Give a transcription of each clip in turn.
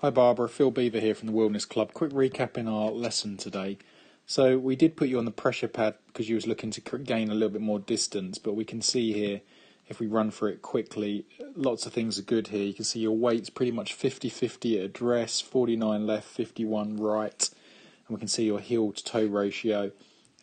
Hi Barbara, Phil Beever here from the Wilderness Club. Quick recap in our lesson today. So we did put you on the pressure pad because you was looking to gain a little bit more distance, but we can see here, if we run through it quickly, lots of things are good here. You can see your weight's pretty much 50-50 at address, 49 left, 51 right, and we can see your heel to toe ratio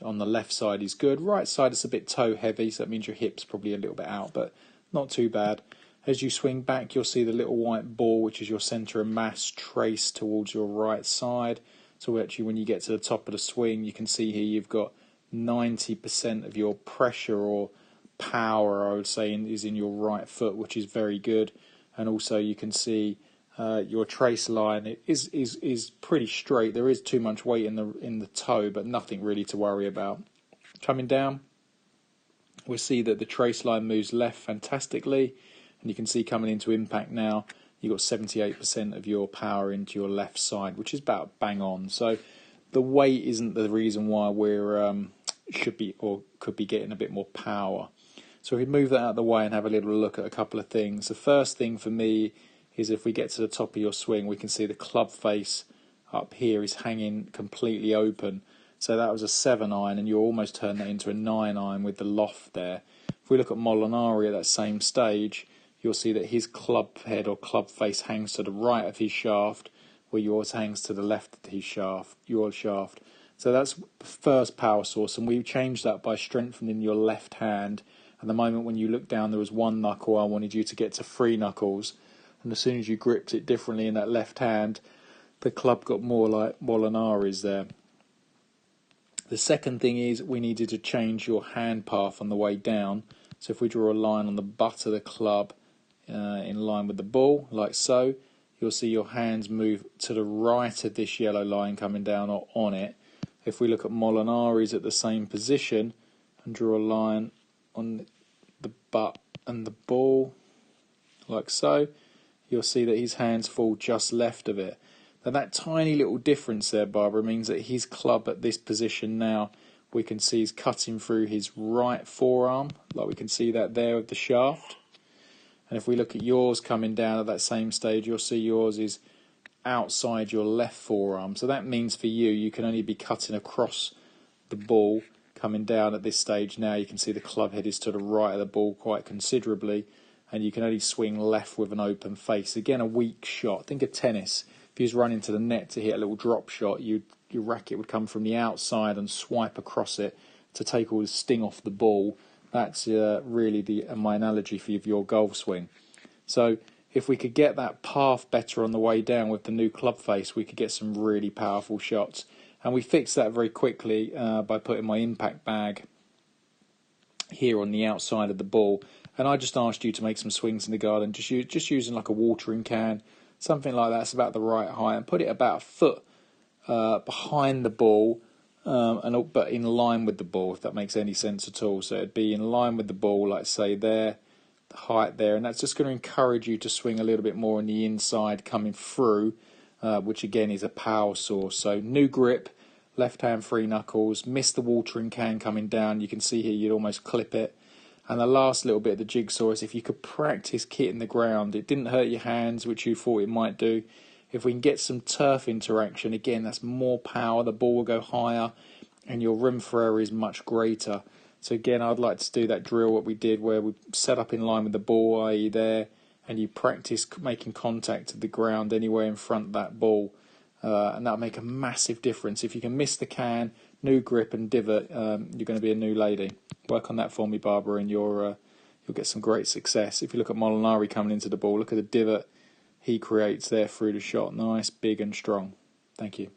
on the left side is good. Right side is a bit toe heavy, so that means your hip's probably a little bit out, but not too bad. As you swing back, you'll see the little white ball, which is your centre of mass, trace towards your right side. So actually when you get to the top of the swing, you can see here you've got 90% of your pressure or power, I would say, is in your right foot, which is very good. And also you can see your trace line is pretty straight. There is too much weight in the toe, but nothing really to worry about. Coming down, we'll see that the trace line moves left fantastically. And you can see coming into impact now, you've got 78% of your power into your left side, which is about bang on. So the weight isn't the reason why we're should be or could be getting a bit more power. So if we move that out of the way and have a little look at a couple of things. The first thing for me is if we get to the top of your swing, we can see the club face up here is hanging completely open. So that was a 7-iron, and you almost turned that into a 9-iron with the loft there. If we look at Molinari at that same stage, you'll see that his club head or club face hangs to the right of his shaft, where yours hangs to the left of his shaft, your shaft. So that's the first power source, and we changed that by strengthening your left hand. At the moment when you look down, there was one knuckle. I wanted you to get to 3 knuckles, and as soon as you gripped it differently in that left hand, the club got more like Molinari's there. The second thing is we needed to change your hand path on the way down. So if we draw a line on the butt of the club, in line with the ball, like so, you'll see your hands move to the right of this yellow line coming down or on it. If we look at Molinari's at the same position and draw a line on the butt and the ball, like so, you'll see that his hands fall just left of it. Now that tiny little difference there, Barbara, means that his club at this position now, we can see is cutting through his right forearm, like we can see that there with the shaft. And if we look at yours coming down at that same stage, you'll see yours is outside your left forearm. So that means for you, you can only be cutting across the ball coming down at this stage. Now you can see the club head is to the right of the ball quite considerably, and you can only swing left with an open face. Again, a weak shot. Think of tennis. If you was running to the net to hit a little drop shot, your racket would come from the outside and swipe across it to take all the sting off the ball. That's really my analogy for your golf swing. So if we could get that path better on the way down with the new club face, we could get some really powerful shots. And we fixed that very quickly by putting my impact bag here on the outside of the ball. And I just asked you to make some swings in the garden, just using like a watering can, something like that's about the right height, and put it about a foot behind the ball. But in line with the ball, if that makes any sense at all. So it'd be in line with the ball, like say there, the height there, and that's just going to encourage you to swing a little bit more on the inside coming through, which again is a power source. So new grip, left hand 3 knuckles, miss the watering can coming down. You can see here you'd almost clip it. And the last little bit of the jigsaw is if you could practice hitting the ground. It didn't hurt your hands, which you thought it might do. If we can get some turf interaction, again, that's more power, the ball will go higher, and your room for error is much greater. So again, I'd like to do that drill, what we did, where we set up in line with the ball, i.e. there, and you practice making contact to the ground anywhere in front of that ball, and that'll make a massive difference. If you can miss the can, new grip and divot, you're going to be a new lady. Work on that for me, Barbara, and you'll get some great success. If you look at Molinari coming into the ball, look at the divot he creates there through the shot. Nice, big and strong. Thank you.